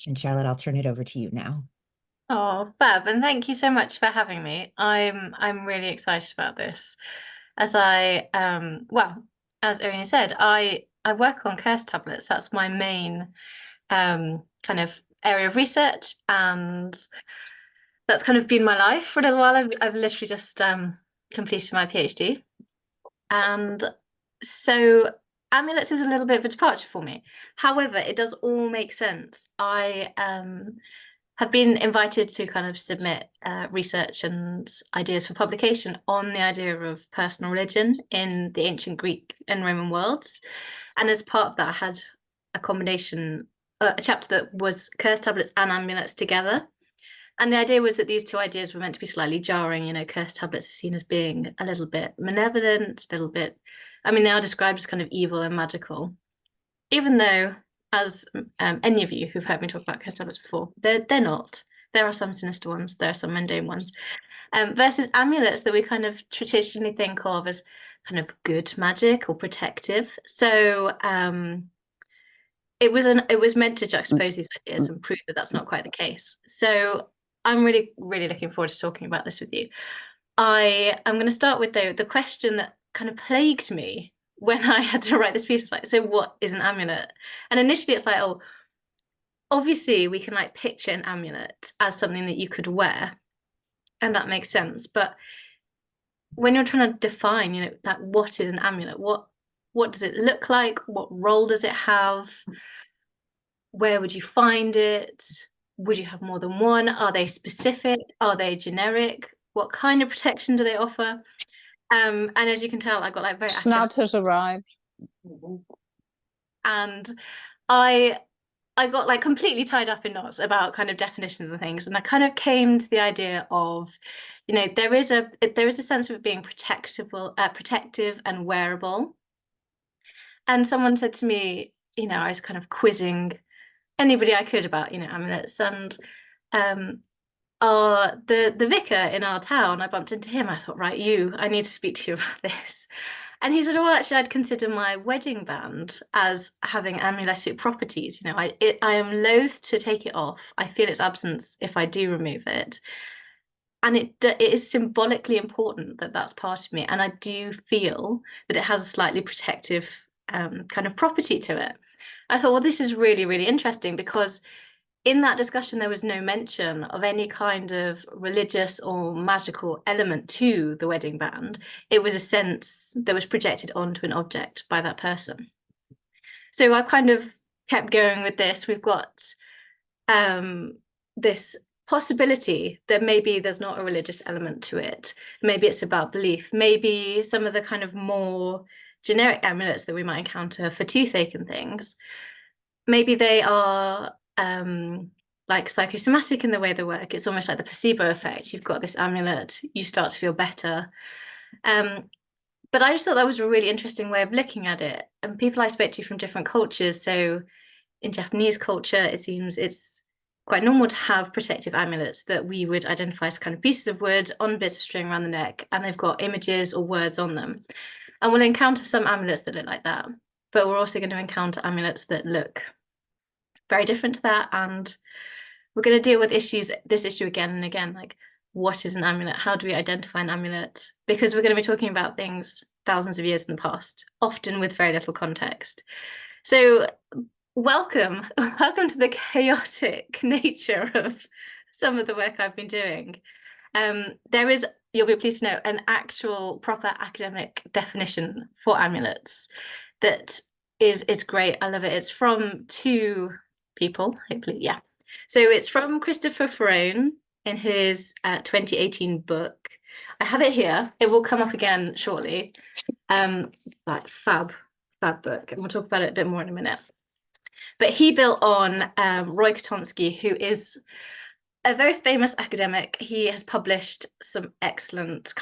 And Charlotte, I'll turn it over to you now. Oh, fab, and thank you so much for having me. I'm really excited about this. As Irene said, I work on curse tablets. That's my main kind of area of research, and that's kind of been my life for a little while. I've literally just completed my PhD, and so amulets is a little bit of a departure for me. However, it does all make sense. I have been invited to kind of submit research and ideas for publication on the idea of personal religion in the ancient Greek and Roman worlds. And as part of that, I had a combination, a chapter that was curse tablets and amulets together. And the idea was that these two ideas were meant to be slightly jarring. You know, curse tablets are seen as being a little bit malevolent, a little bit, I mean, they are described as kind of evil and magical, even though, as any of you who've heard me talk about curse tablets before, they're not. There are some sinister ones, there are some mundane ones, versus amulets that we kind of traditionally think of as kind of good magic or protective. So it was meant to juxtapose these ideas and prove that that's not quite the case. So I'm really, really looking forward to talking about this with you. I am going to start with the question that kind of plagued me when I had to write this piece. It's like, so what is an amulet? And initially it's like, oh, obviously we can like picture an amulet as something that you could wear, and that makes sense. But when you're trying to define, you know, that what is an amulet? What does it look like? What role does it have? Where would you find it? Would you have more than one? Are they specific? Are they generic? What kind of protection do they offer? And as you can tell, I got like very academic. Snout has arrived. And I I got like completely tied up in knots about kind of definitions and things. And I kind of came to the idea of, you know, there is a sense of it being protective and wearable. And someone said to me, you know, I was kind of quizzing anybody I could about, you know, amulets, and um the vicar in our town, I bumped into him. I thought, right, I need to speak to you about this. And he said, well, actually, I'd consider my wedding band as having amuletic properties. You know, I am loath to take it off. I feel its absence if I do remove it. And it is symbolically important that that's part of me. And I do feel that it has a slightly protective kind of property to it. I thought, well, this is really, really interesting, because in that discussion, there was no mention of any kind of religious or magical element to the wedding band. It was a sense that was projected onto an object by that person. So I kind of kept going with this. We've got this possibility that maybe there's not a religious element to it. Maybe it's about belief. Maybe some of the kind of more generic amulets that we might encounter for toothache and things, maybe they are like psychosomatic in the way they work. It's almost like the placebo effect. You've got this amulet, you start to feel better. But I just thought that was a really interesting way of looking at it. And people I spoke to from different cultures, so in Japanese culture, it seems it's quite normal to have protective amulets that we would identify as kind of pieces of wood on bits of string around the neck, and they've got images or words on them. And we'll encounter some amulets that look like that, but we're also going to encounter amulets that look very different to that. And we're going to deal with this issue again and again, like, what is an amulet? How do we identify an amulet? Because we're going to be talking about things thousands of years in the past, often with very little context. So welcome to the chaotic nature of some of the work I've been doing. There is, you'll be pleased to know, an actual proper academic definition for amulets that is great. I love it. It's from two people, hopefully, yeah. So it's from Christopher Ferrone in his 2018 book. I have it here. It will come up again shortly. Like fab book, and we'll talk about it a bit more in a minute. But he built on Roy Kotonsky, who is a very famous academic. He has published some excellent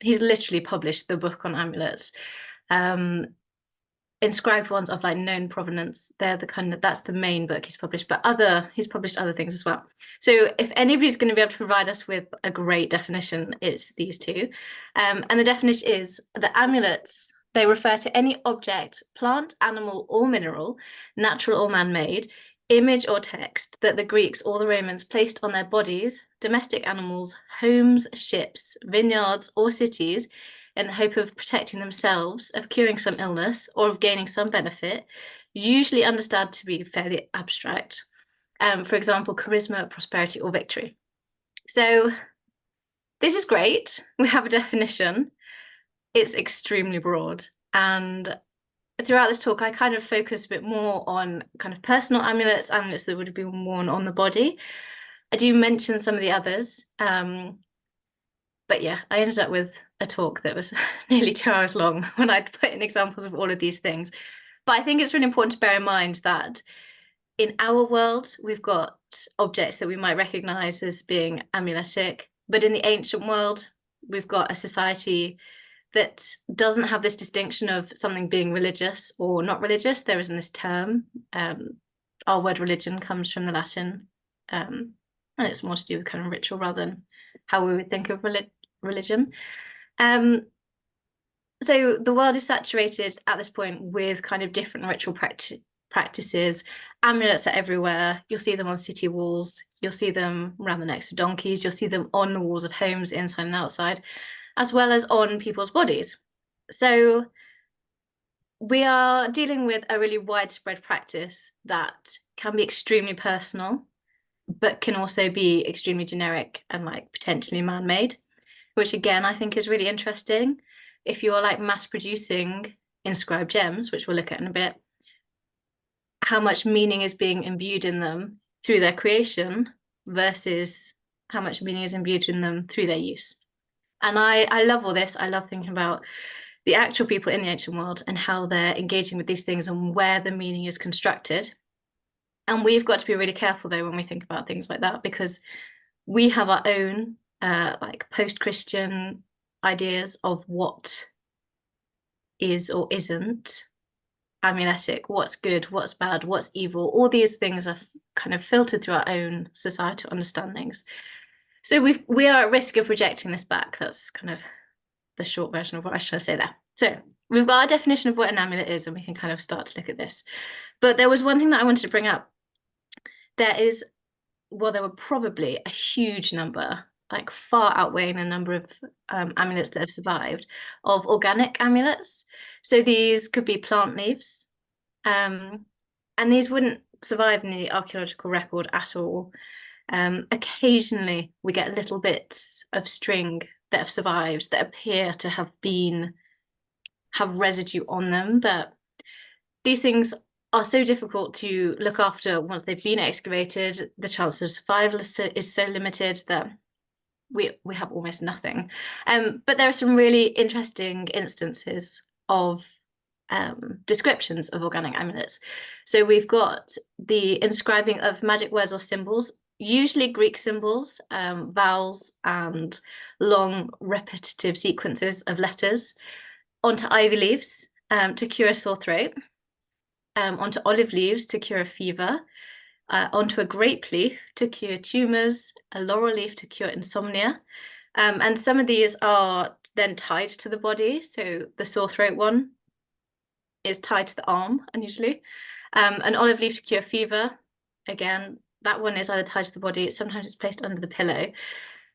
he's literally published the book on amulets. Inscribed ones of like known provenance. They're that's the main book he's published, but he's published other things as well. So if anybody's going to be able to provide us with a great definition, it's these two. And the definition is that amulets, they refer to any object, plant, animal, or mineral, natural or man-made, image or text that the Greeks or the Romans placed on their bodies, domestic animals, homes, ships, vineyards, or cities in the hope of protecting themselves, of curing some illness, or of gaining some benefit, usually understood to be fairly abstract. For example, charisma, prosperity, or victory. So this is great. We have a definition. It's extremely broad. And throughout this talk, I kind of focus a bit more on kind of personal amulets, amulets that would have been worn on the body. I do mention some of the others. But yeah, I ended up with a talk that was nearly 2 hours long when I'd put in examples of all of these things. But I think it's really important to bear in mind that in our world, we've got objects that we might recognize as being amuletic, but in the ancient world, we've got a society that doesn't have this distinction of something being religious or not religious. There isn't this term. Our word religion comes from the Latin, and it's more to do with kind of ritual rather than how we would think of religion. So the world is saturated at this point with kind of different ritual practices. Amulets are everywhere. You'll see them on city walls. You'll see them around the necks of donkeys. You'll see them on the walls of homes, inside and outside, as well as on people's bodies. So we are dealing with a really widespread practice that can be extremely personal, but can also be extremely generic and like potentially man-made, which again, I think is really interesting. If you're like mass producing inscribed gems, which we'll look at in a bit, how much meaning is being imbued in them through their creation versus how much meaning is imbued in them through their use. And I love all this. I love thinking about the actual people in the ancient world and how they're engaging with these things and where the meaning is constructed. And we've got to be really careful though when we think about things like that, because we have our own like post-Christian ideas of what is or isn't amuletic, what's good, what's bad, what's evil. All these things are kind of filtered through our own societal understandings. So we are at risk of rejecting this back. That's kind of the short version of what I was trying to say there. So we've got our definition of what an amulet is, and we can kind of start to look at this. But there was one thing that I wanted to bring up. There were probably a huge number, like far outweighing the number of amulets that have survived, of organic amulets. So these could be plant leaves, and these wouldn't survive in the archaeological record at all. Occasionally, we get little bits of string that have survived that appear to have residue on them, but these things are so difficult to look after once they've been excavated. The chance of survival is so limited that we have almost nothing. But there are some really interesting instances of descriptions of organic amulets. So we've got the inscribing of magic words or symbols, usually Greek symbols, vowels, and long repetitive sequences of letters, onto ivy leaves to cure a sore throat, onto olive leaves to cure a fever, onto a grape leaf to cure tumors, a laurel leaf to cure insomnia. And some of these are then tied to the body. So the sore throat one is tied to the arm, unusually. An olive leaf to cure fever. Again, that one is either tied to the body, sometimes it's placed under the pillow.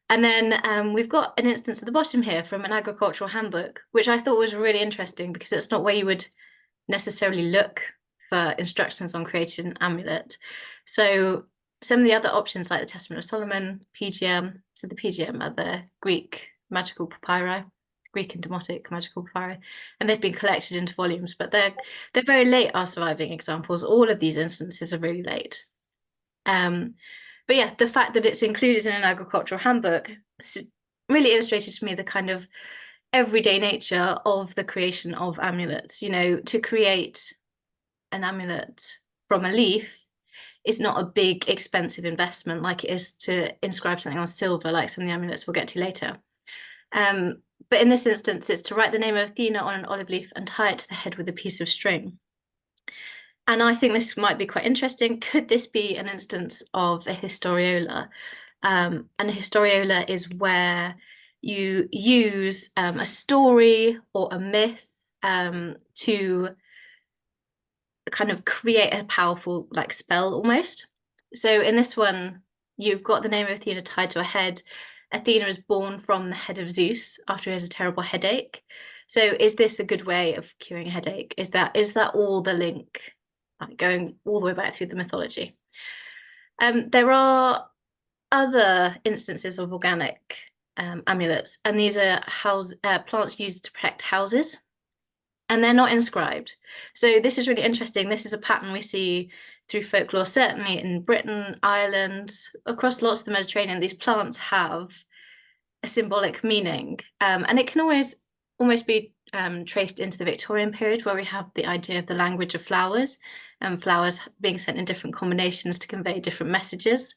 And then we've got an instance at the bottom here from an agricultural handbook, which I thought was really interesting because it's not where you would necessarily look for instructions on creating an amulet. So some of the other options like the Testament of Solomon, PGM, so the PGM are the Greek magical papyri, Greek and Demotic magical papyri, and they've been collected into volumes, but they're very late, our surviving examples. All of these instances are really late. But yeah, the fact that it's included in an agricultural handbook really illustrated to me the kind of everyday nature of the creation of amulets. You know, to create an amulet from a leaf is not a big, expensive investment like it is to inscribe something on silver, like some of the amulets we'll get to later. But in this instance, it's to write the name of Athena on an olive leaf and tie it to the head with a piece of string. And I think this might be quite interesting. Could this be an instance of a historiola? And a historiola is where you use a story or a myth to kind of create a powerful like spell almost. So in this one, you've got the name of Athena tied to a head. Athena is born from the head of Zeus after he has a terrible headache. So is this a good way of curing a headache? Is that all the link, like going all the way back through the mythology? There are other instances of organic amulets, and these are plants used to protect houses, and they're not inscribed. So this is really interesting. This is a pattern we see through folklore, certainly in Britain, Ireland, across lots of the Mediterranean. These plants have a symbolic meaning, and it can almost be traced into the Victorian period, where we have the idea of the language of flowers, and flowers being sent in different combinations to convey different messages.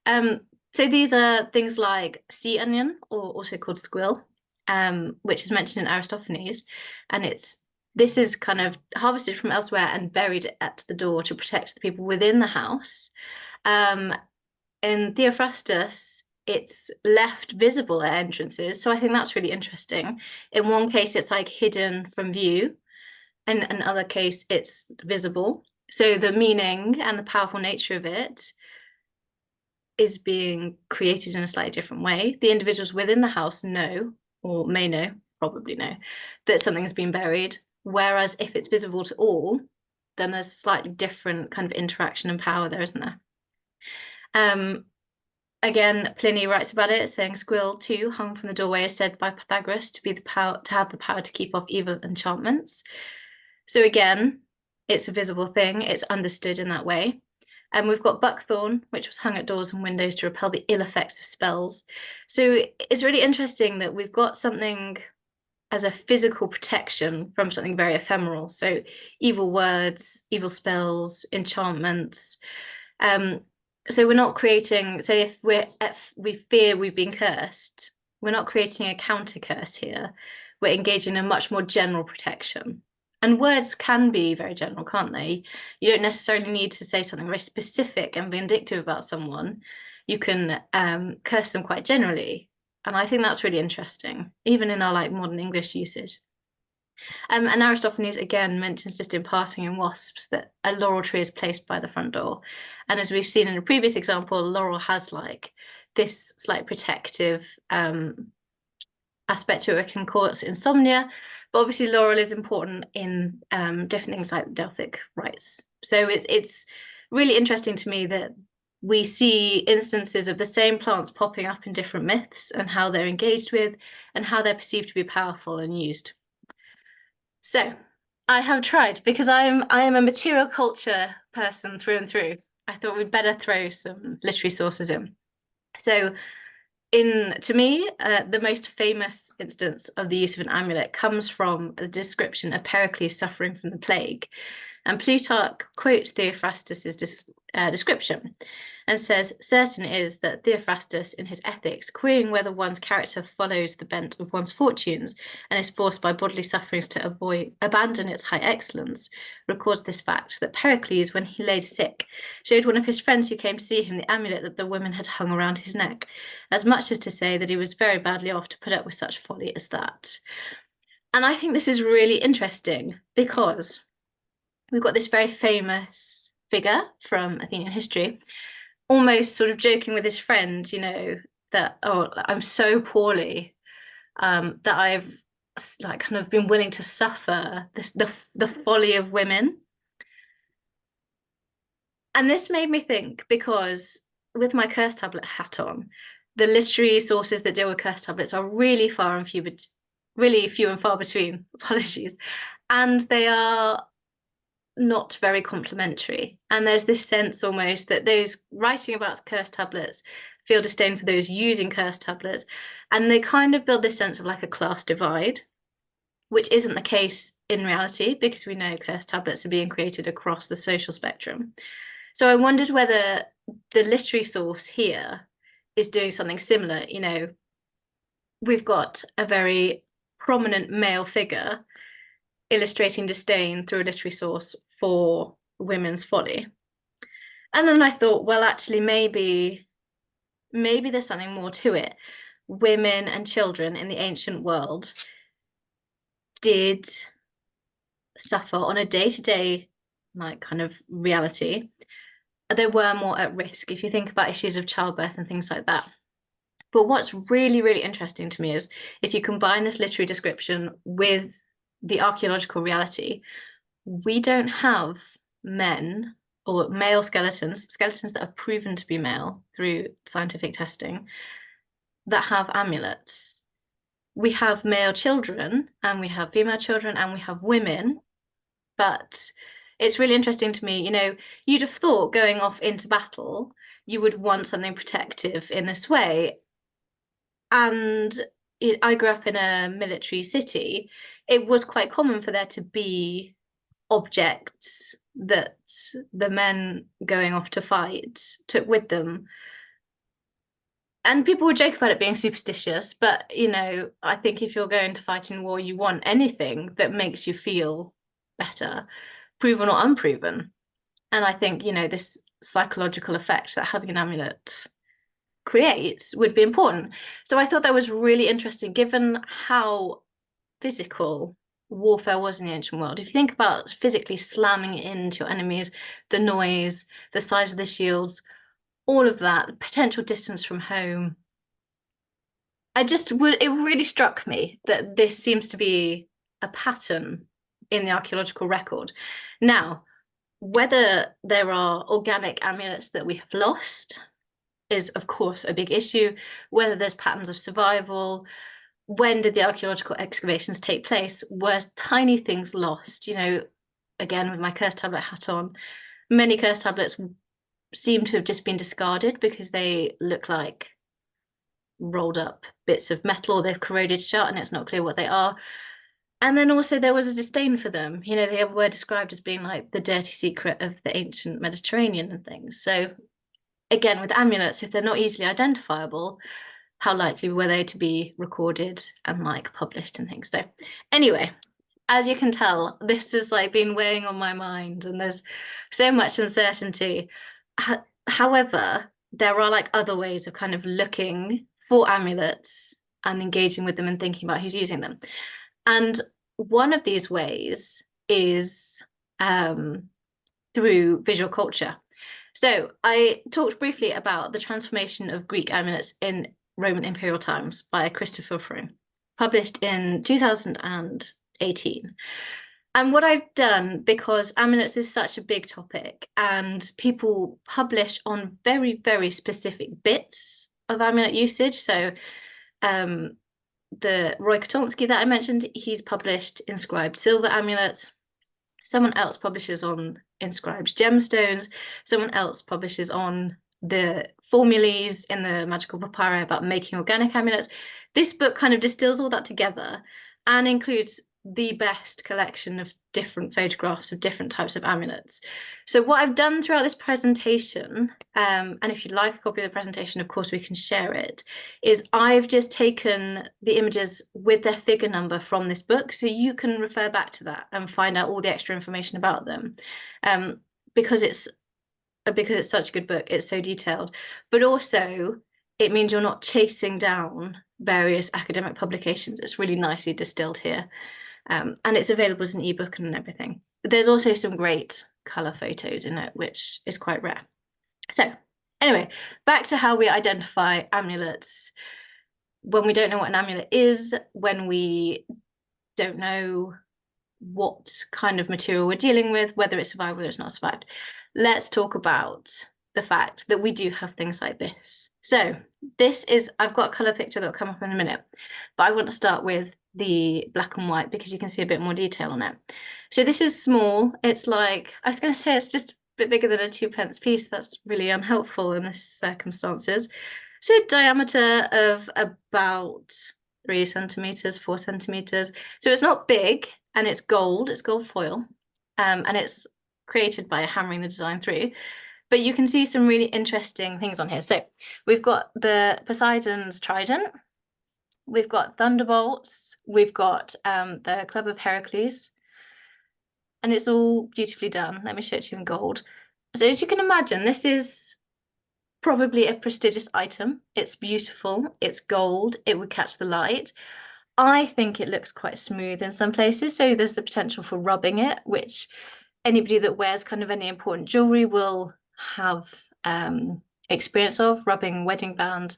So these are things like sea onion, or also called squill, which is mentioned in Aristophanes, and this is kind of harvested from elsewhere and buried at the door to protect the people within the house. In Theophrastus, it's left visible at entrances, so I think that's really interesting. In one case, it's like hidden from view, and in another case, it's visible. So the meaning and the powerful nature of it is being created in a slightly different way. The individuals within the house know, or may know, probably know, that something's been buried. Whereas if it's visible to all, then there's slightly different kind of interaction and power there, isn't there? Again, Pliny writes about it, saying squill too, hung from the doorway, is said by Pythagoras to have the power to keep off evil enchantments. So again, it's a visible thing, it's understood in that way. And we've got buckthorn, which was hung at doors and windows to repel the ill effects of spells. So it's really interesting that we've got something as a physical protection from something very ephemeral. So evil words, evil spells, enchantments. So we're not creating, say if we fear we've been cursed, we're not creating a counter curse here. We're engaging in a much more general protection. And words can be very general, can't they? You don't necessarily need to say something very specific and vindictive about someone. You can curse them quite generally. And I think that's really interesting, even in our like modern English usage. And Aristophanes again mentions just in passing in Wasps that a laurel tree is placed by the front door. And as we've seen in a previous example, laurel has like this slight protective aspect to it. It can cause insomnia, but obviously laurel is important in different things like Delphic rites. So it's really interesting to me that we see instances of the same plants popping up in different myths and how they're engaged with and how they're perceived to be powerful and used. So I have tried, because I am a material culture person through and through. I thought we'd better throw some literary sources in. So to me, the most famous instance of the use of an amulet comes from a description of Pericles suffering from the plague. And Plutarch quotes Theophrastus's description and says, certain is that Theophrastus in his Ethics, querying whether one's character follows the bent of one's fortunes and is forced by bodily sufferings to abandon its high excellence, records this fact, that Pericles, when he lay sick, showed one of his friends who came to see him the amulet that the women had hung around his neck, as much as to say that he was very badly off to put up with such folly as that. And I think this is really interesting, because we've got this very famous figure from Athenian history, almost sort of joking with his friend, that, oh, I'm so poorly that I've like kind of been willing to suffer the folly of women. And this made me think, because with my curse tablet hat on, the literary sources that deal with curse tablets are really few and far between, apologies, and they are not very complimentary. And there's this sense almost that those writing about curse tablets feel disdain for those using curse tablets, and they kind of build this sense of like a class divide, which isn't the case in reality, because we know curse tablets are being created across the social spectrum. So I wondered whether the literary source here is doing something similar. We've got a very prominent male figure illustrating disdain through a literary source for women's folly. And then I thought, well, actually, maybe there's something more to it. Women and children in the ancient world did suffer on a day-to-day like kind of reality, they were more at risk if you think about issues of childbirth and things like that. But what's really, really interesting to me is if you combine this literary description with the archaeological reality, we don't have men or male skeletons that are proven to be male through scientific testing, that have amulets. We have male children and we have female children and we have women, but it's really interesting to me, you'd have thought going off into battle, you would want something protective in this way. And I grew up in a military city. It was quite common for there to be objects that the men going off to fight took with them. And people would joke about it being superstitious, but I think if you're going to fight in war, you want anything that makes you feel better, proven or unproven. And I think, this psychological effect that having an amulet creates would be important. So I thought that was really interesting, given how physical warfare was in the ancient world. If you think about physically slamming into your enemies, the noise, the size of the shields, all of that, the potential distance from home. It really struck me that this seems to be a pattern in the archaeological record. Now, whether there are organic amulets that we have lost is, of course, a big issue. Whether there's patterns of survival, when did the archaeological excavations take place? Were tiny things lost? Again, with my curse tablet hat on, many curse tablets seem to have just been discarded because they look like rolled up bits of metal, or they've corroded shut and it's not clear what they are. And then also there was a disdain for them. They were described as being like the dirty secret of the ancient Mediterranean and things. So again, with amulets, if they're not easily identifiable, how likely were they to be recorded and like published and things? So anyway, as you can tell, this has like been weighing on my mind and there's so much uncertainty. However, there are like other ways of kind of looking for amulets and engaging with them and thinking about who's using them. And one of these ways is through visual culture. So I talked briefly about the transformation of Greek amulets in Roman imperial times by Christopher Froome, published in 2018. And what I've done, because amulets is such a big topic and people publish on very, very specific bits of amulet usage. So the Roy Kotonsky that I mentioned, he's published inscribed silver amulets. Someone else publishes on inscribed gemstones. Someone else publishes on the formulae in the magical papyri about making organic amulets. This book kind of distills all that together and includes the best collection of different photographs of different types of amulets. So what I've done throughout this presentation, and if you'd like a copy of the presentation, of course, we can share it, is I've just taken the images with their figure number from this book, so you can refer back to that and find out all the extra information about them. Because it's such a good book, it's so detailed, but also it means you're not chasing down various academic publications. It's really nicely distilled here. And it's available as an ebook and everything. There's also some great color photos in it, which is quite rare. So anyway, back to how we identify amulets when we don't know what an amulet is, when we don't know what kind of material we're dealing with, whether it's survived, whether it's not survived. Let's talk about the fact that we do have things like this. So this is, I've got a color picture that will come up in a minute, but I want to start with the black and white because you can see a bit more detail on it. So this is small. It's like, I was going to say it's just a bit bigger than a 2p piece. That's really unhelpful in this circumstances. So diameter of about 3 centimeters, 4 centimeters. So it's not big and it's gold foil. And it's created by hammering the design through. But you can see some really interesting things on here. So we've got the Poseidon's trident. We've got thunderbolts. We've got the Club of Heracles. And it's all beautifully done. Let me show it to you in gold. So as you can imagine, this is probably a prestigious item. It's beautiful. It's gold. It would catch the light. I think it looks quite smooth in some places. So there's the potential for rubbing it, which anybody that wears kind of any important jewelry will have experience of rubbing wedding bands,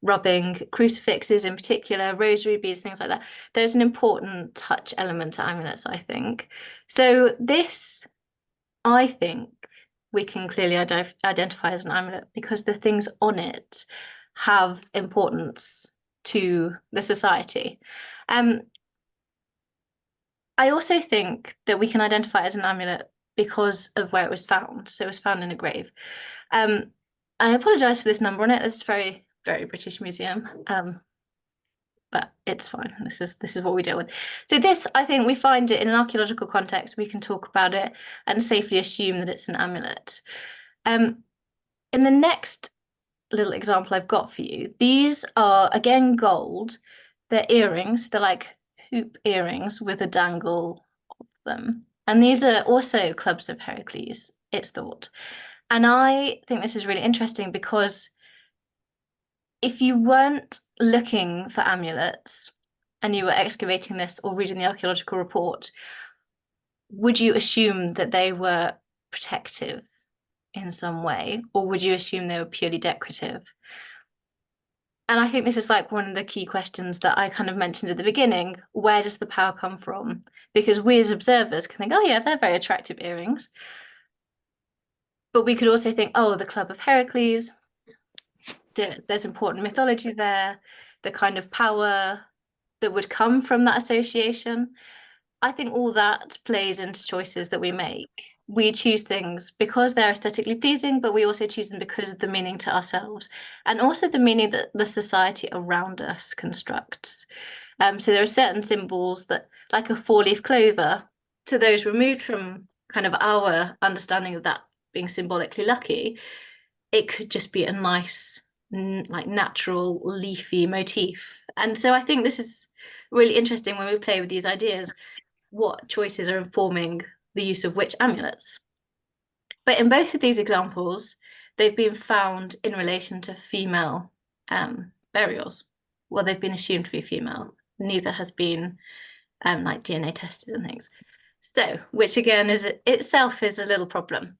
rubbing crucifixes in particular, rosary beads, things like that. There's an important touch element to amulets, I think. So this, I think, we can clearly identify as an amulet because the things on it have importance to the society. I also think that we can identify it as an amulet because of where it was found. So it was found in a grave. I apologize for this number on it. It's very, very British Museum. But it's fine. This is what we deal with. So this, I think we find it in an archaeological context. We can talk about it and safely assume that it's an amulet. In the next little example I've got for you, these are again gold. They're earrings. They're like hoop earrings with a dangle of them. And these are also clubs of Heracles, it's thought. And I think this is really interesting because if you weren't looking for amulets and you were excavating this or reading the archaeological report, would you assume that they were protective in some way, or would you assume they were purely decorative? And I think this is like one of the key questions that I kind of mentioned at the beginning. Where does the power come from? Because we as observers can think, oh yeah, they're very attractive earrings. But we could also think, oh, the Club of Heracles, there's important mythology there, the kind of power that would come from that association. I think all that plays into choices that we make. We choose things because they're aesthetically pleasing, but we also choose them because of the meaning to ourselves and also the meaning that the society around us constructs. So there are certain symbols that, like a four-leaf clover, to those removed from kind of our understanding of that being symbolically lucky, it could just be a nice, like natural leafy motif. And so I think this is really interesting when we play with these ideas, what choices are informing the use of which amulets. But in both of these examples, they've been found in relation to female burials. Well, they've been assumed to be female. Neither has been like DNA tested and things. So, which again is itself is a little problem.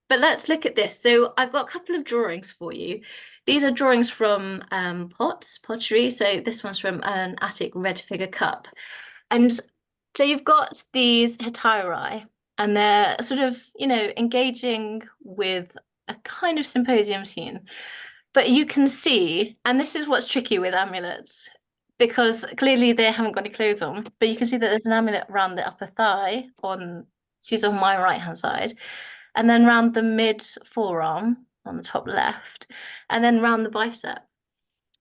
But let's look at this. So I've got a couple of drawings for you. These are drawings from pottery. So this one's from an Attic red figure cup. And so you've got these hetairae, and they're sort of, engaging with a kind of symposium scene. But you can see, and this is what's tricky with amulets, because clearly they haven't got any clothes on, but you can see that there's an amulet around the upper thigh she's on my right-hand side, and then round the mid forearm on the top left, and then round the bicep.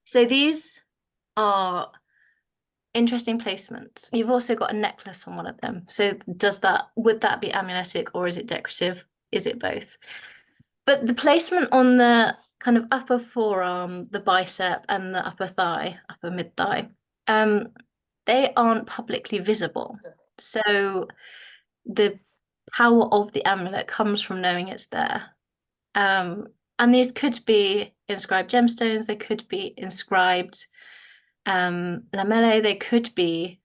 So these are interesting placements. You've also got a necklace on one of them. So would that be amuletic or is it decorative? Is it both? But the placement on the kind of upper forearm, the bicep, and the upper thigh, upper mid thigh, they aren't publicly visible. So the power of the amulet comes from knowing it's there. And these could be inscribed gemstones, they could be inscribed lamellae, they could be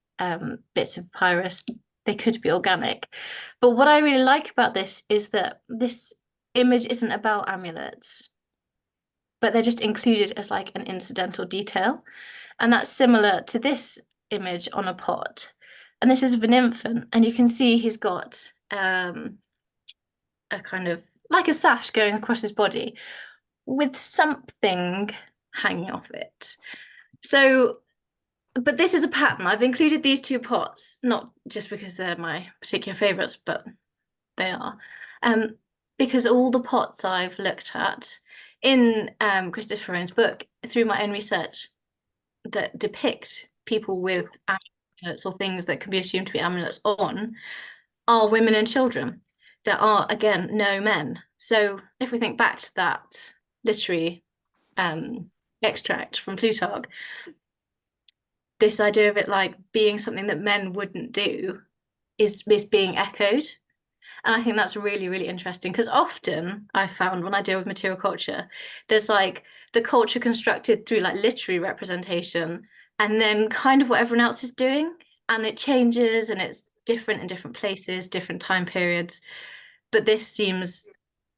bits of papyrus, they could be organic. But what I really like about this is that this image isn't about amulets, but they're just included as like an incidental detail. And that's similar to this image on a pot. And this is of an infant, and you can see he's got a kind of like a sash going across his body with something hanging off it. So, but this is a pattern. I've included these two pots, not just because they're my particular favorites, but they are. Because all the pots I've looked at in Christopher Rowan's book, through my own research, that depict people with amulets or things that can be assumed to be amulets on, are women and children. There are, again, no men. So if we think back to that literary extract from Plutarch, this idea of it like being something that men wouldn't do is being echoed. And I think that's really, really interesting because often I found when I deal with material culture, there's like the culture constructed through like literary representation and then kind of what everyone else is doing. And it changes and it's different in different places, different time periods, but this seems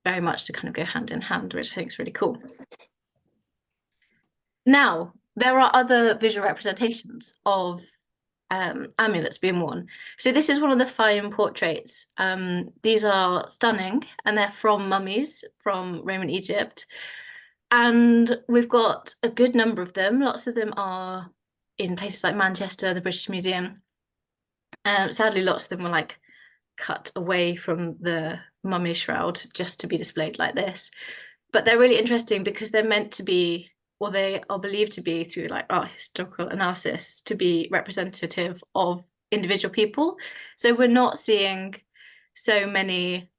very much to kind of go hand in hand, which I think is really cool. Now, there are other visual representations of amulets being worn. So this is one of the fine portraits. These are stunning, and they're from mummies from Roman Egypt. And we've got a good number of them. Lots of them are in places like Manchester, the British Museum. Sadly, lots of them were like cut away from the mummy shroud just to be displayed like this. But they're really interesting because they're meant to be, or they are believed to be through like art historical analysis, to be representative of individual people. So we're not seeing so many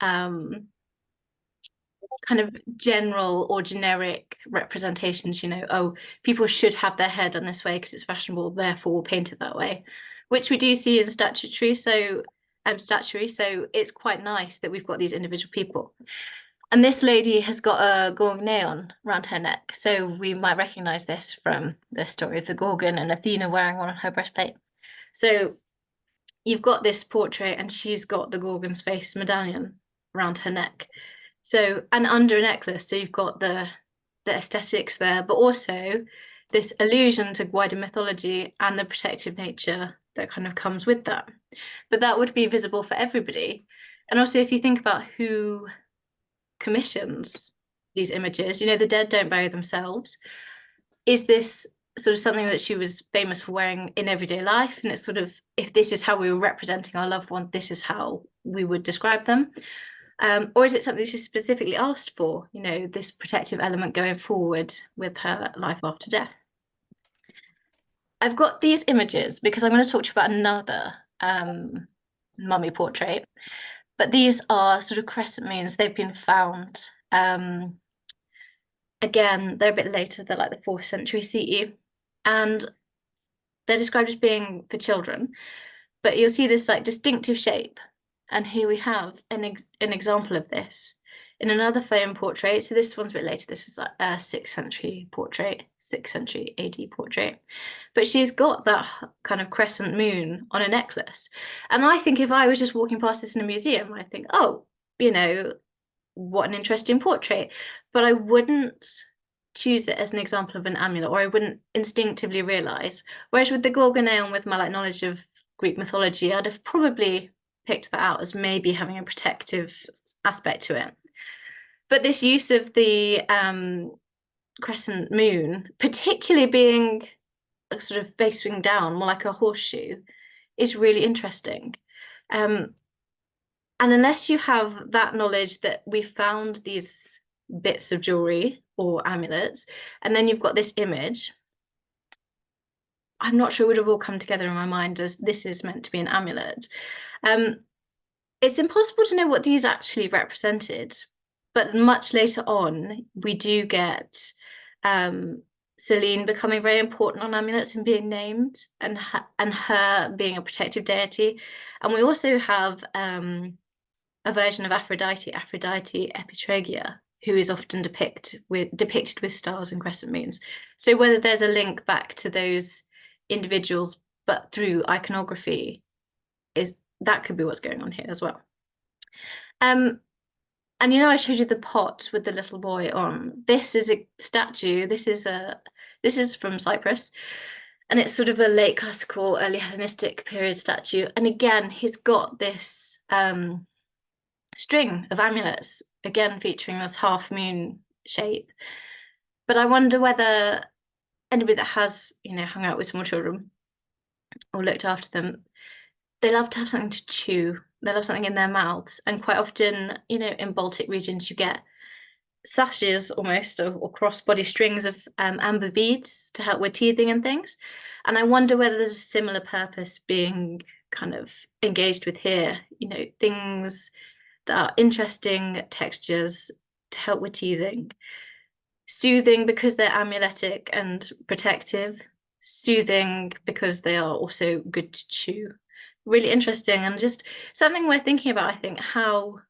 kind of general or generic representations, oh, people should have their head done this way because it's fashionable, therefore we'll paint it that way, which we do see in statuary. So it's quite nice that we've got these individual people. And this lady has got a gorgon around her neck, so we might recognize this from the story of the Gorgon and Athena wearing one on her breastplate. So you've got this portrait, and she's got the Gorgon's face medallion around her neck. So, and under a necklace, so you've got the aesthetics there, but also this allusion to wider mythology and the protective nature that kind of comes with that. But that would be visible for everybody. And also, if you think about who commissions these images, the dead don't bury themselves. Is this sort of something that she was famous for wearing in everyday life? And it's sort of, if this is how we were representing our loved one, this is how we would describe them. Or is it something she specifically asked for, this protective element going forward with her life after death? I've got these images because I'm going to talk to you about another mummy portrait. But these are sort of crescent moons. They've been found. Again, they're a bit later. They're like the 4th century CE. And they're described as being for children. But you'll see this like distinctive shape. And here we have an example of this in another foam portrait. So this one's a bit later. This is like a 6th century portrait, 6th century AD portrait. But she's got that kind of crescent moon on a necklace. And I think if I was just walking past this in a museum, I'd think, oh, what an interesting portrait. But I wouldn't choose it as an example of an amulet, or I wouldn't instinctively realize. Whereas with the gorgonale, with my knowledge of Greek mythology, I'd have probably picked that out as maybe having a protective aspect to it. But this use of the crescent moon, particularly being a sort of facing down, more like a horseshoe, is really interesting. And unless you have that knowledge that we found these bits of jewelry or amulets, and then you've got this image, I'm not sure it would have all come together in my mind as this is meant to be an amulet. It's impossible to know what these actually represented, but much later on, we do get Selene becoming very important on amulets and being named, and her being a protective deity. And we also have a version of Aphrodite, Epitregia, who is often depicted with stars and crescent moons. So whether there's a link back to those individuals, but through iconography, that could be what's going on here as well. And I showed you the pot with the little boy on. This is a statue. This is from Cyprus, and it's sort of a late classical, early Hellenistic period statue. And again, he's got this string of amulets, again featuring this half moon shape. But I wonder whether anybody that has, hung out with small children or looked after them, they love to have something to chew. They love something in their mouths. And quite often, in Baltic regions, you get sashes almost, or cross-body strings of amber beads to help with teething and things. And I wonder whether there's a similar purpose being kind of engaged with here, things that are interesting textures to help with teething, soothing because they're amuletic and protective, soothing because they are also good to chew. Really interesting, and just something we're thinking about, I think, how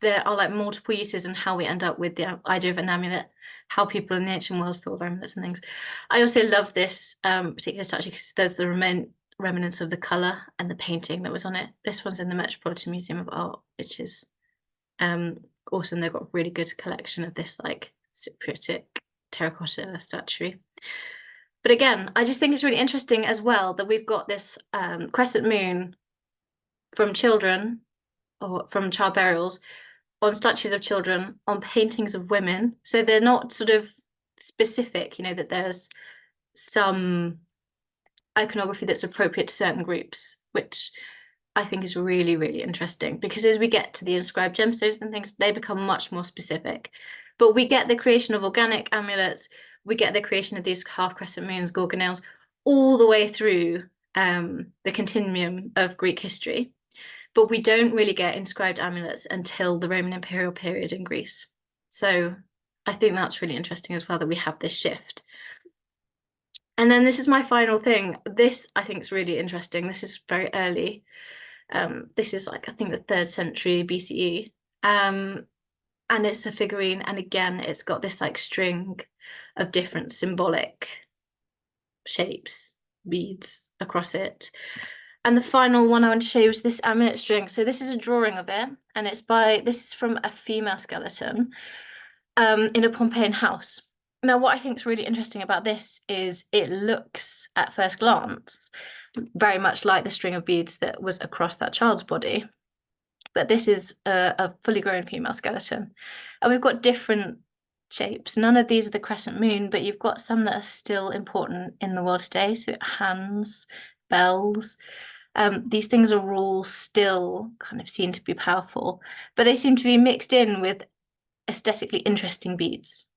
there are like multiple uses and how we end up with the idea of an amulet, how people in the ancient world thought of amulets and things. I also love this particular statue because there's the remnants of the color and the painting that was on it. This one's in the Metropolitan Museum of Art, which is awesome. They've got a really good collection of this like Cypriotic terracotta statuary. But again, I just think it's really interesting as well that we've got this crescent moon from children or from child burials on statues of children, on paintings of women. So they're not sort of specific, you know, that there's some iconography that's appropriate to certain groups, which I think is really, really interesting, because as we get to the inscribed gemstones and things, they become much more specific. But we get the creation of organic amulets, we get the creation of these half crescent moons, gorgonales, all the way through the continuum of Greek history. But we don't really get inscribed amulets until the Roman imperial period in Greece. So I think that's really interesting as well, that we have this shift. And then this is my final thing. This I think is really interesting. This is very early. This is like, I think, the 3rd century BCE. And it's a figurine. And again, it's got this like string of different symbolic shapes, beads across it. And the final one I want to show you is this amulet string. So this is a drawing of it, and this is from a female skeleton in a Pompeian house. Now, what I think is really interesting about this is it looks at first glance very much like the string of beads that was across that child's body. But this is a fully grown female skeleton. And we've got different shapes. None of these are the crescent moon, but you've got some that are still important in the world today. So hands, bells. These things are all still kind of seen to be powerful, but they seem to be mixed in with aesthetically interesting beads.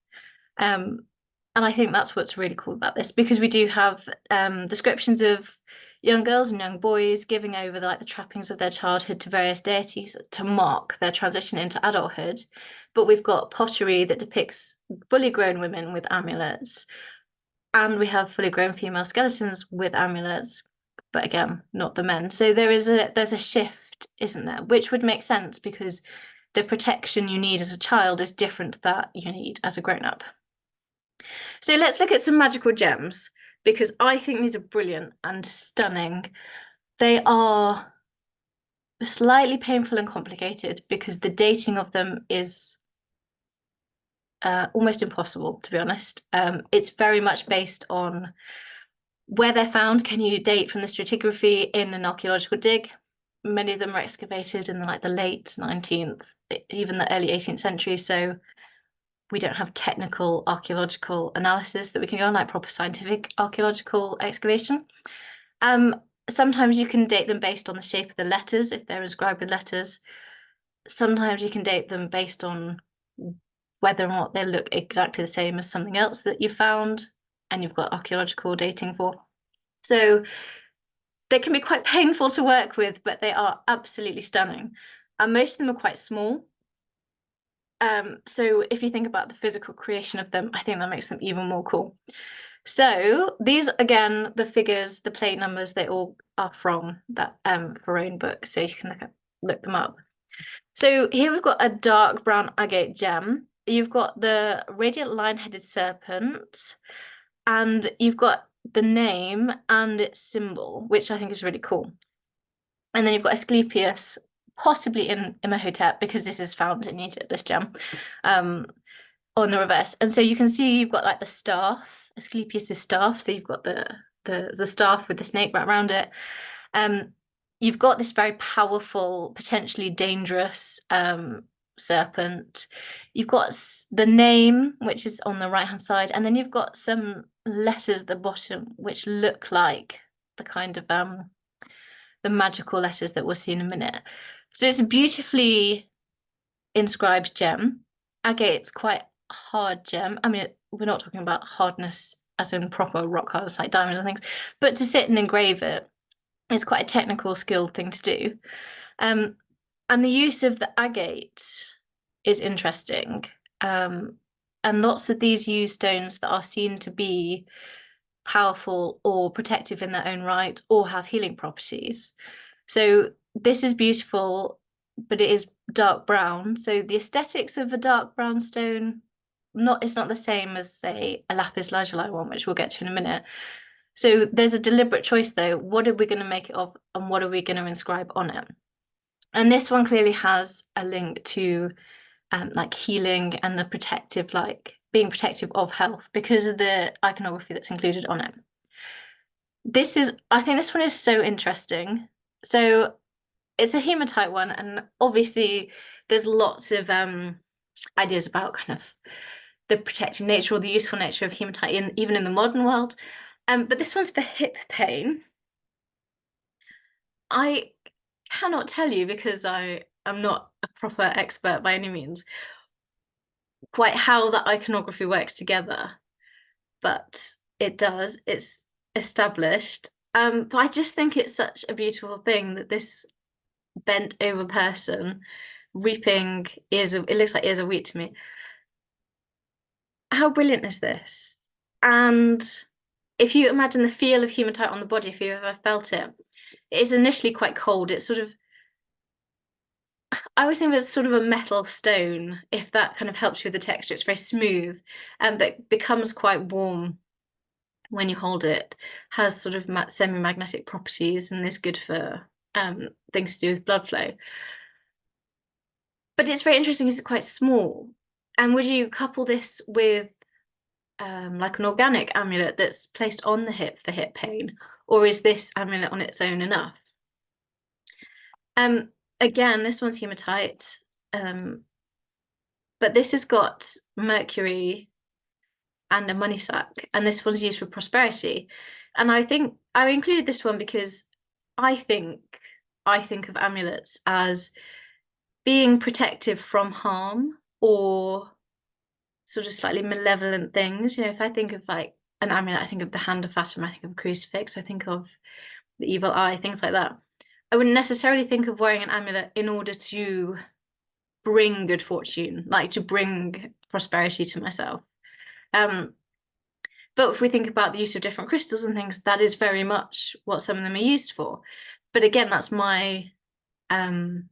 And I think that's what's really cool about this, because we do have descriptions of young girls and young boys giving over the trappings of their childhood to various deities to mark their transition into adulthood. But we've got pottery that depicts fully grown women with amulets, and we have fully grown female skeletons with amulets, but again, not the men. So there's a shift, isn't there? Which would make sense, because the protection you need as a child is different to that you need as a grown-up. So let's look at some magical gems, because I think these are brilliant and stunning. They are slightly painful and complicated because the dating of them is almost impossible, to be honest. It's very much based on where they're found. Can you date from the stratigraphy in an archaeological dig? Many of them are excavated in the late 19th, even the early 18th century. So we don't have technical archaeological analysis that we can go on, like proper scientific archaeological excavation. Sometimes you can date them based on the shape of the letters, if they're inscribed with letters. Sometimes you can date them based on whether or not they look exactly the same as something else that you found and you've got archaeological dating for. So they can be quite painful to work with, but they are absolutely stunning. And most of them are quite small. So if you think about the physical creation of them, I think that makes them even more cool. So these, again, the figures, the plate numbers, they all are from that Varone book, so you can look them up. So here we've got a dark brown agate gem. You've got the radiant line-headed serpent, and you've got the name and its symbol, which I think is really cool. And then you've got Asclepius, possibly in Imhotep, because this is found in Egypt, this gem, on the reverse. And so you can see you've got the staff, Asclepius's staff. So you've got the staff with the snake right around it. You've got this very powerful, potentially dangerous serpent. You've got the name, which is on the right-hand side, and then you've got some letters at the bottom, which look like the kind of the magical letters that we'll see in a minute. So it's a beautifully inscribed gem. Agate's quite a hard gem. I mean, we're not talking about hardness as in proper rock hard, like diamonds and things, but to sit and engrave it is quite a technical, skilled thing to do. And the use of the agate is interesting. And lots of these use stones that are seen to be powerful or protective in their own right, or have healing properties. So this is beautiful, but it is dark brown. So the aesthetics of a dark brown stone, it's not the same as, say, a lapis lazuli one, which we'll get to in a minute. So there's a deliberate choice though. What are we going to make it of, and what are we going to inscribe on it? And this one clearly has a link to like healing and the protective, like being protective of health because of the iconography that's included on it. I think this one is so interesting. So it's a hematite one, and obviously there's lots of ideas about kind of the protective nature or the useful nature of hematite even in the modern world. But this one's for hip pain. I cannot tell you because I am not a proper expert by any means, quite how that iconography works together, but it does. It's established. But I just think it's such a beautiful thing that this bent over person reaping it looks like ears of wheat to me. How brilliant is this? And if you imagine the feel of hematite on the body, if you've ever felt it, it is initially quite cold. It's sort of, I always think of it as sort of a metal stone, if that kind of helps you with the texture. It's very smooth, but becomes quite warm when you hold it, has sort of semi-magnetic properties and is good for things to do with blood flow. But it's very interesting because it's quite small. And would you couple this with like an organic amulet that's placed on the hip for hip pain, or is this amulet on its own enough? Again, this one's hematite, but this has got mercury and a money sack, and this one's used for prosperity. And I think I included this one because I think I think of amulets as being protective from harm or sort of slightly malevolent things. You know, if I think of like an amulet, I think of the hand of Fatima, I think of a crucifix, I think of the evil eye, things like that. I wouldn't necessarily think of wearing an amulet in order to bring good fortune, like to bring prosperity to myself. But if we think about the use of different crystals and things, that is very much what some of them are used for. But again, that's my kind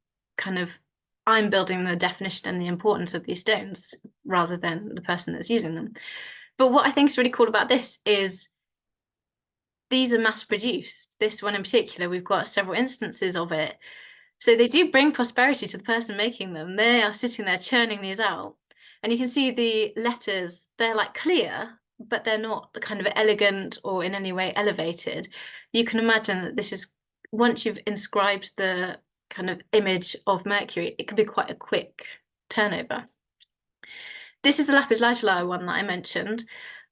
of, I'm building the definition and the importance of these stones rather than the person that's using them. But what I think is really cool about this is these are mass produced. This one in particular, we've got several instances of it. So they do bring prosperity to the person making them. They are sitting there churning these out. And you can see the letters, they're like clear, but they're not kind of elegant or in any way elevated. You can imagine that this is, once you've inscribed the kind of image of Mercury, it can be quite a quick turnover. This is the lapis lazuli one that I mentioned.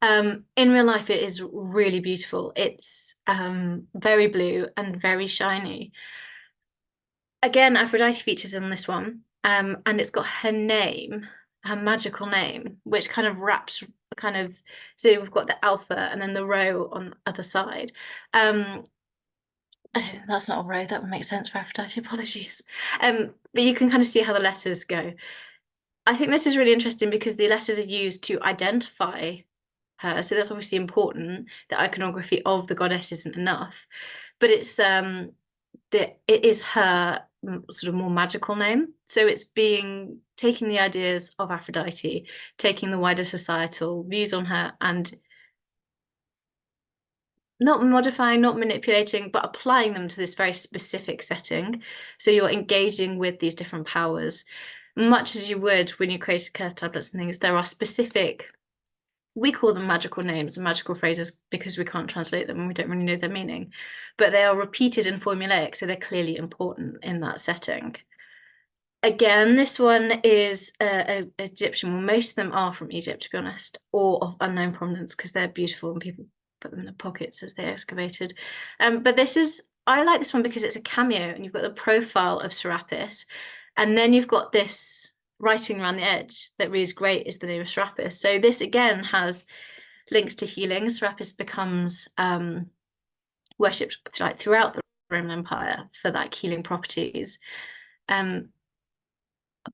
In real life, it is really beautiful. It's very blue and very shiny. Again, Aphrodite features in this one, and it's got her name, her magical name, which kind of wraps kind of, so we've got the alpha and then the rho on the other side. I don't think that's not a rho, that would make sense for Aphrodite, apologies. But you can kind of see how the letters go. I think this is really interesting because the letters are used to identify her. So that's obviously important. The iconography of the goddess isn't enough, but it is her sort of more magical name. So it's taking the ideas of Aphrodite, taking the wider societal views on her and not modifying, not manipulating, but applying them to this very specific setting. So you're engaging with these different powers, much as you would when you created curse tablets and things. There are specific, we call them magical names and magical phrases because we can't translate them and we don't really know their meaning, but they are repeated and formulaic, so they're clearly important in that setting. Again, this one is Egyptian. Well, most of them are from Egypt, to be honest, or of unknown provenance because they're beautiful and people put them in their pockets as they excavated. But I like this one because it's a cameo and you've got the profile of Serapis, and then you've got this writing around the edge that reads "Great is the name of Serapis." So this again has links to healing. Serapis becomes worshipped like throughout the Roman Empire for that healing properties.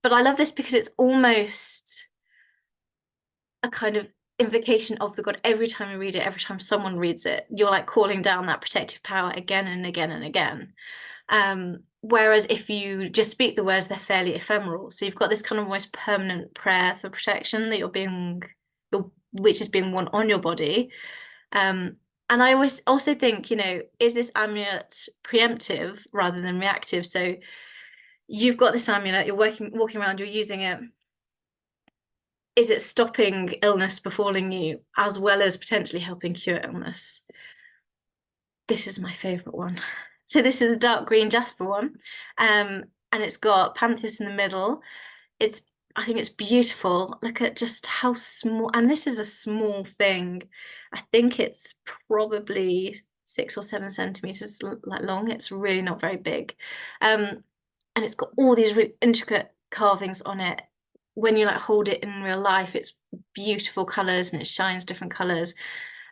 But I love this because it's almost a kind of invocation of the god. Every time you read it, every time someone reads it, you're like calling down that protective power again and again and again. Whereas if you just speak the words, they're fairly ephemeral. So you've got this kind of almost permanent prayer for protection that which is being worn on your body. And I always also think, is this amulet preemptive rather than reactive? So you've got this amulet, you're walking around, you're using it. Is it stopping illness befalling you as well as potentially helping cure illness? This is my favorite one. So this is a dark green jasper one, and it's got panthers in the middle. It's I think it's beautiful. Look at just how small, and this is a small thing. I think it's probably 6 or 7 centimeters like long. It's really not very big. And it's got all these really intricate carvings on it. When you like hold it in real life, it's beautiful colors and it shines different colors.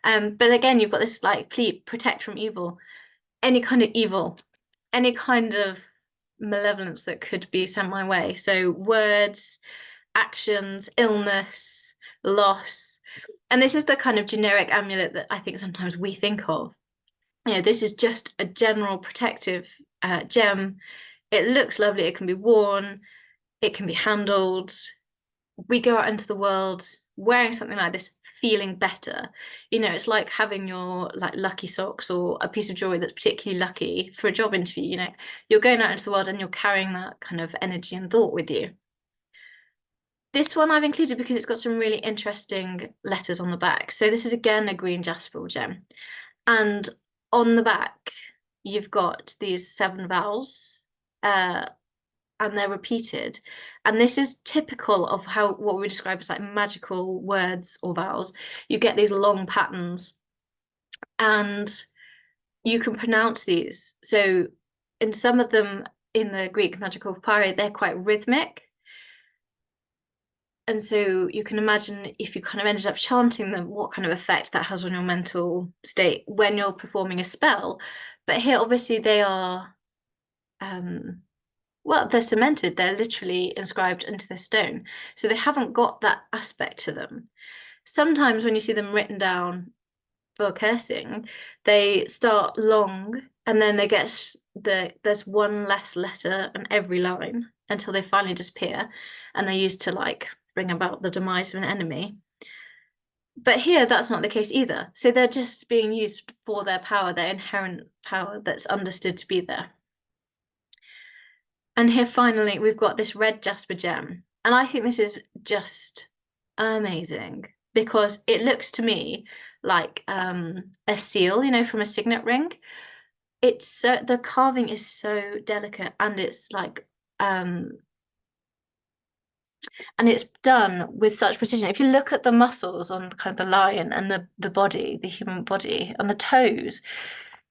But again, you've got this like, please protect from evil, any kind of evil, any kind of malevolence that could be sent my way. So words, actions, illness, loss. And this is the kind of generic amulet that I think sometimes we think of. This is just a general protective gem. It looks lovely. It can be worn. It can be handled. We go out into the world wearing something like this, feeling better. It's like having your like lucky socks or a piece of jewelry that's particularly lucky for a job interview. You're going out into the world and you're carrying that kind of energy and thought with you. This one I've included because it's got some really interesting letters on the back. So this is again a green jasper gem. And on the back, you've got these 7 vowels, and they're repeated. And this is typical of what we describe as like magical words or vowels. You get these long patterns, and you can pronounce these. So in some of them in the Greek magical papyri, they're quite rhythmic. And so you can imagine if you kind of ended up chanting them, what kind of effect that has on your mental state when you're performing a spell. But here, obviously, they are, well, they're cemented. They're literally inscribed into the stone. So they haven't got that aspect to them. Sometimes when you see them written down for cursing, they start long and then there's one less letter in every line until they finally disappear, and they're used to like bring about the demise of an enemy. But here, that's not the case either. So they're just being used for their power, their inherent power that's understood to be there. And here, finally, we've got this red jasper gem. And I think this is just amazing because it looks to me like a seal, from a signet ring. The carving is so delicate, and it's like and it's done with such precision. If you look at the muscles on kind of the lion and the body, the human body, and the toes,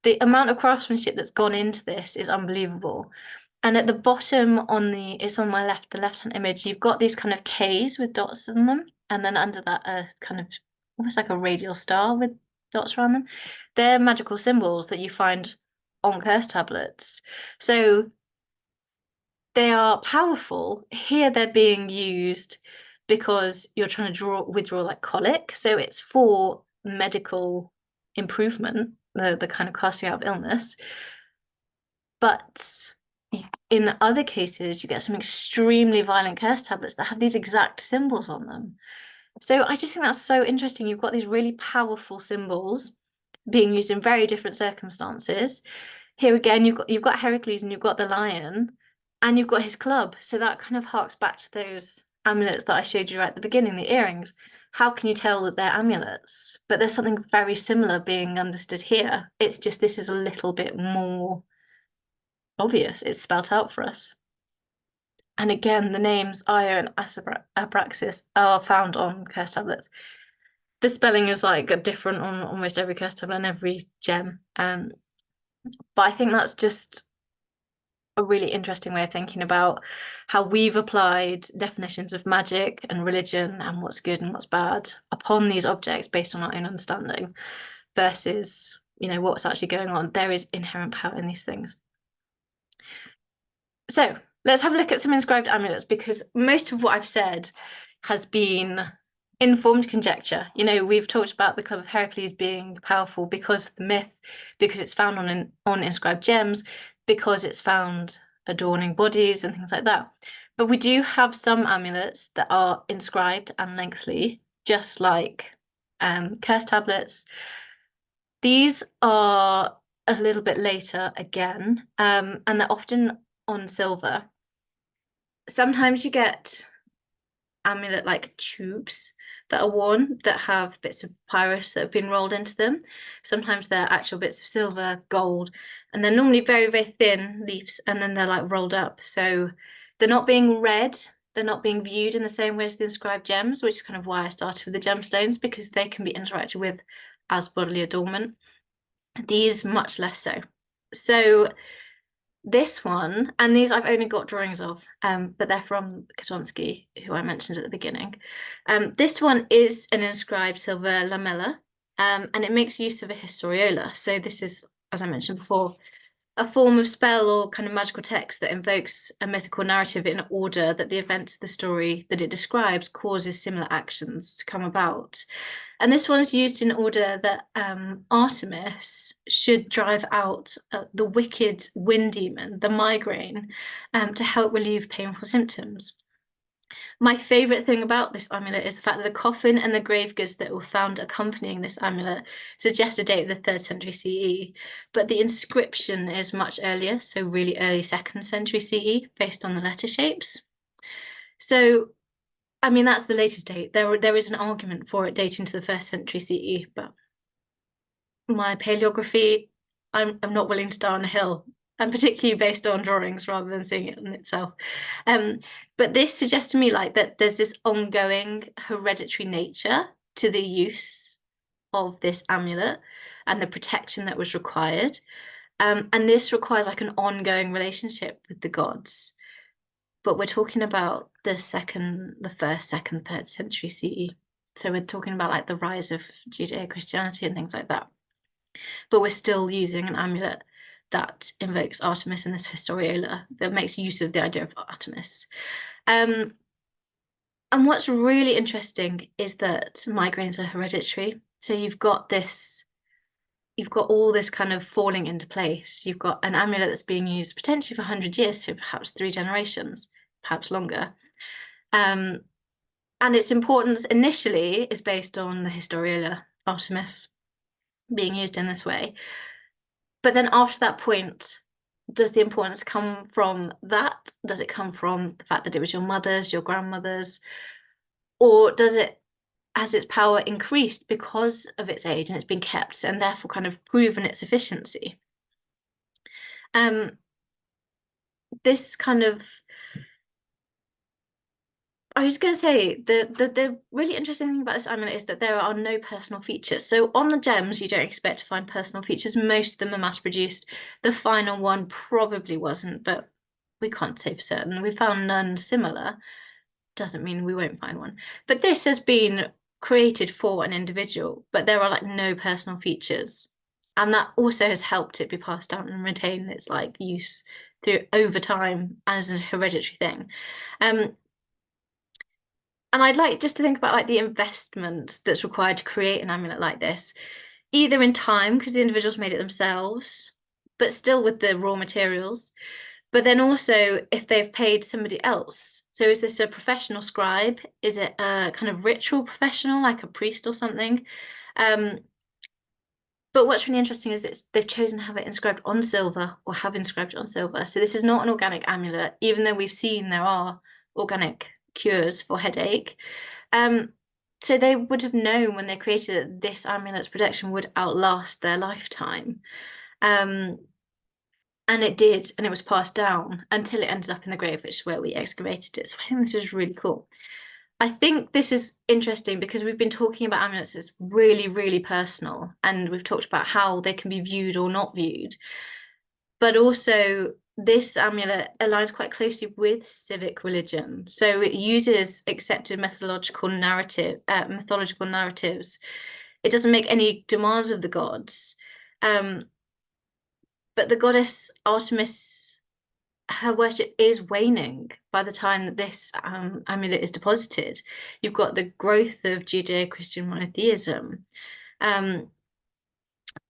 the amount of craftsmanship that's gone into this is unbelievable. And at the bottom it's on my left, the left-hand image, you've got these kind of Ks with dots in them, and then under that a kind of almost like a radial star with dots around them. They're magical symbols that you find on curse tablets. So they are powerful. Here they're being used because you're trying to withdraw like colic. So it's for medical improvement, the kind of casting out of illness. But in other cases, you get some extremely violent curse tablets that have these exact symbols on them. So I just think that's so interesting. You've got these really powerful symbols being used in very different circumstances. Here again, you've got Heracles and you've got the lion, and you've got his club. So that kind of harks back to those amulets that I showed you right at the beginning, the earrings. How can you tell that they're amulets? But there's something very similar being understood here. It's just this is a little bit more obvious. It's spelt out for us. And again, the names Io and Abraxas are found on curse tablets. The spelling is like different on almost every curse tablet and every gem. But I think that's just a really interesting way of thinking about how we've applied definitions of magic and religion and what's good and what's bad upon these objects based on our own understanding versus, what's actually going on. There is inherent power in these things. So let's have a look at some inscribed amulets, because most of what I've said has been informed conjecture. We've talked about the Club of Heracles being powerful because of the myth, because it's found on inscribed gems, because it's found adorning bodies and things like that. But we do have some amulets that are inscribed and lengthy, just like curse tablets. These are a little bit later again, and they're often on silver. Sometimes you get amulet like tubes that are worn that have bits of papyrus that have been rolled into them. Sometimes they're actual bits of silver, gold, and they're normally very, very thin leaves, and then they're like rolled up. So they're not being read, they're not being viewed in the same way as the inscribed gems, which is kind of why I started with the gemstones, because they can be interacted with as bodily adornment. These much less so. So this one, and these I've only got drawings of, but they're from Katonsky, who I mentioned at the beginning. This one is an inscribed silver lamella, and it makes use of a historiola. So this is, as I mentioned before, a form of spell or kind of magical text that invokes a mythical narrative in order that the events of the story that it describes causes similar actions to come about. And this one's used in order that Artemis should drive out the wicked wind demon, the migraine, to help relieve painful symptoms. My favourite thing about this amulet is the fact that the coffin and the grave goods that were found accompanying this amulet suggest a date of the 3rd century CE, but the inscription is much earlier, so really early 2nd century CE, based on the letter shapes. So, I mean, that's the latest date. There is an argument for it dating to the 1st century CE, but my paleography, I'm not willing to die on a hill, and particularly based on drawings rather than seeing it in itself. But this suggests to me like that there's this ongoing hereditary nature to the use of this amulet and the protection that was required. And this requires like an ongoing relationship with the gods. But we're talking about the 1st, 2nd, 3rd century CE. So we're talking about like the rise of Judeo-Christianity and things like that. But we're still using an amulet that invokes Artemis in this historiola that makes use of the idea of Artemis. And what's really interesting is that migraines are hereditary. So you've got all this kind of falling into place. You've got an amulet that's being used potentially for 100 years, so perhaps 3 generations, perhaps longer. And its importance initially is based on the historiola Artemis being used in this way. But then after that point, does the importance come from that? Does it come from the fact that it was your mother's, your grandmother's? Or has its power increased because of its age and it's been kept and therefore kind of proven its efficiency? This kind of, I was going to say, the really interesting thing about this amulet is that there are no personal features. So on the gems, you don't expect to find personal features. Most of them are mass-produced. The final one probably wasn't, but we can't say for certain. We found none similar. Doesn't mean we won't find one. But this has been created for an individual, but there are like no personal features. And that also has helped it be passed down and retain its like use through over time as a hereditary thing. And I'd like just to think about like the investment that's required to create an amulet like this, either in time, because the individuals made it themselves, but still with the raw materials, but then also if they've paid somebody else. So is this a professional scribe? Is it a kind of ritual professional, like a priest or something? But what's really interesting is they've chosen to have it inscribed on silver or have inscribed it on silver. So this is not an organic amulet, even though we've seen there are organic cures for headache. So they would have known when they created it, this amulet's protection would outlast their lifetime. And it did, and it was passed down until it ended up in the grave, which is where we excavated it. So I think this is really cool. I think this is interesting because we've been talking about amulets as really, really personal, and we've talked about how they can be viewed or not viewed. But also, this amulet aligns quite closely with civic religion. So it uses accepted mythological narratives. It doesn't make any demands of the gods. But the goddess Artemis, her worship is waning by the time that this amulet is deposited. You've got the growth of Judeo-Christian monotheism. And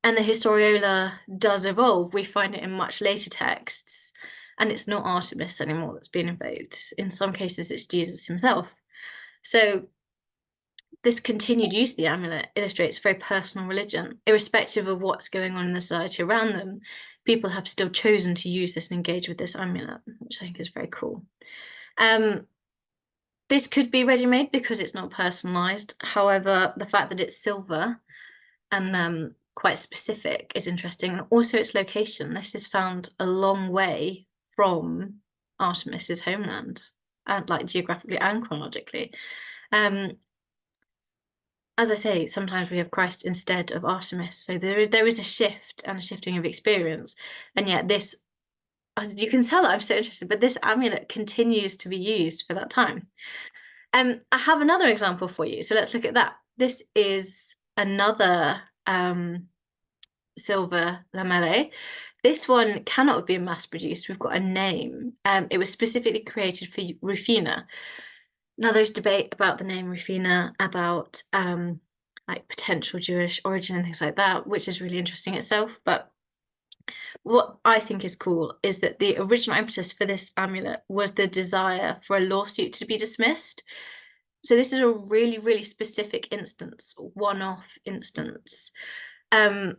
the historiola does evolve. We find it in much later texts, and it's not Artemis anymore that's being invoked. In some cases, it's Jesus himself. So this continued use of the amulet illustrates a very personal religion, irrespective of what's going on in the society around them. People have still chosen to use this and engage with this amulet, which I think is very cool. This could be ready-made because it's not personalized. However, the fact that it's silver and quite specific is interesting. And also its location. This is found a long way from Artemis's homeland, and like geographically and chronologically. As I say, sometimes we have Christ instead of Artemis. So there is a shift and a shifting of experience. And yet this, you can tell that I'm so interested, but this amulet continues to be used for that time. I have another example for you. So let's look at that. This is another silver lamelle. This one cannot have been mass produced. We've got a name. It was specifically created for Rufina. Now there's debate about the name Rufina, about like potential Jewish origin and things like that, which is really interesting itself. But what I think is cool is that the original impetus for this amulet was the desire for a lawsuit to be dismissed. So this is a really, really specific instance, one-off instance. And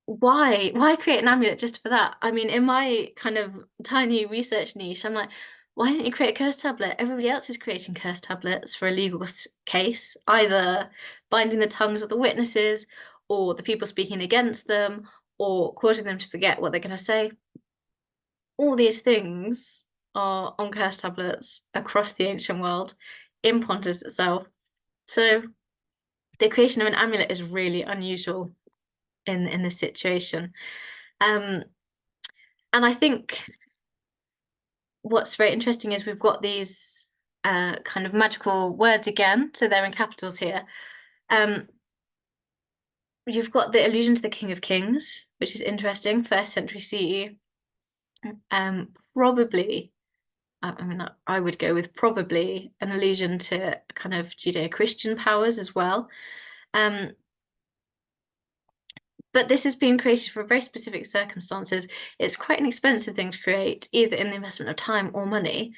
why create an amulet just for that? I mean, in my kind of tiny research niche, I'm like, why didn't you create a curse tablet? Everybody else is creating curse tablets for a legal case, either binding the tongues of the witnesses or the people speaking against them, or causing them to forget what they're going to say. All these things are on curse tablets across the ancient world, in Pontus itself. So the creation of an amulet is really unusual in this situation. And I think what's very interesting is we've got these kind of magical words again, so they're in capitals here. You've got the allusion to the King of Kings, which is interesting, 1st century CE. Probably, I mean, I would go with probably an allusion to kind of Judeo-Christian powers as well. But this has been created for very specific circumstances. It's quite an expensive thing to create, either in the investment of time or money.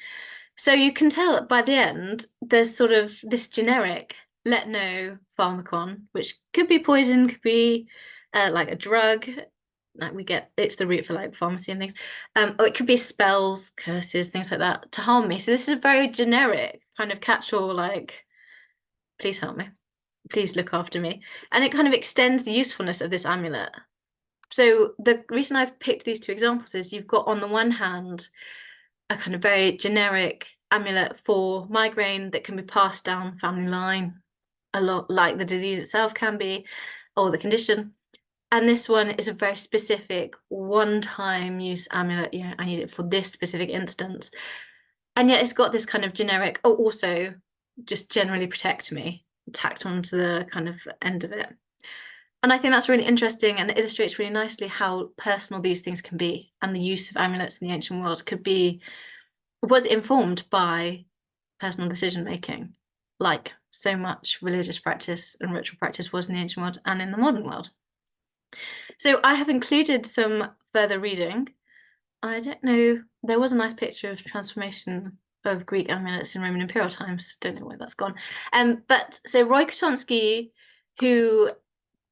So you can tell by the end, there's sort of this generic let know pharmacon, which could be poison, could be like a drug. Like we get, it's the root for like pharmacy and things. Or it could be spells, curses, things like that to harm me. So this is a very generic kind of catch-all, like, please help me. Please look after me. And it kind of extends the usefulness of this amulet. So the reason I've picked these two examples is you've got on the one hand a kind of very generic amulet for migraine that can be passed down the family line, a lot like the disease itself can be, or the condition. And this one is a very specific one-time use amulet. Yeah, I need it for this specific instance. And yet it's got this kind of generic, oh, also just generally protect me, tacked onto the kind of end of it. And I think that's really interesting and it illustrates really nicely how personal these things can be, and the use of amulets in the ancient world was informed by personal decision making, like so much religious practice and ritual practice was in the ancient world and in the modern world. So I have included some further reading. I don't know, there was a nice picture of transformation of Greek amulets in Roman imperial times. Don't know where that's gone. But so Roy Kotonsky, who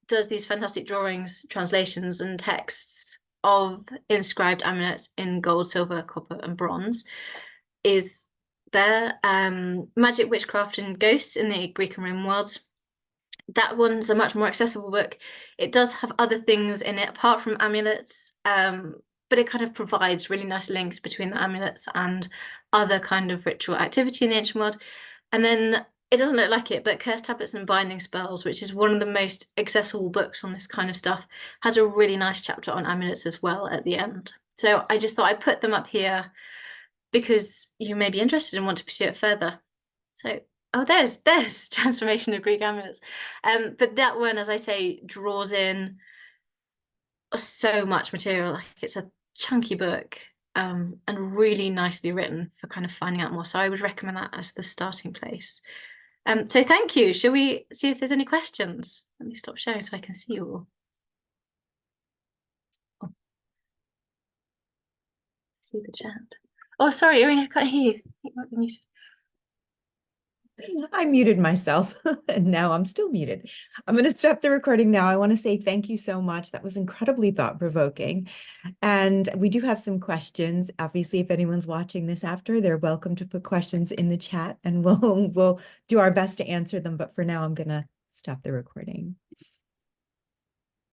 does these fantastic drawings, translations, and texts of inscribed amulets in gold, silver, copper, and bronze, is there. Magic, Witchcraft, and Ghosts in the Greek and Roman worlds. That one's a much more accessible book. It does have other things in it apart from amulets, but it kind of provides really nice links between the amulets and other kind of ritual activity in the ancient world. And then it doesn't look like it, but Curse Tablets and Binding Spells, which is one of the most accessible books on this kind of stuff, has a really nice chapter on amulets as well at the end. So I just thought I'd put them up here because you may be interested and want to pursue it further. So, oh, there's Transformation of Greek Amulets. But that one, as I say, draws in so much material. Like it's a chunky book, and really nicely written for kind of finding out more. So I would recommend that as the starting place. So thank you. Shall we see if there's any questions? Let me stop sharing so I can see you all. Oh, see the chat. Oh, sorry, Irene, I can't hear you. You might be muted. I muted myself and now I'm still muted. I'm going to stop the recording now. I want to say thank you so much. That was incredibly thought-provoking. And we do have some questions. Obviously, if anyone's watching this after, they're welcome to put questions in the chat and we'll do our best to answer them. But for now, I'm going to stop the recording.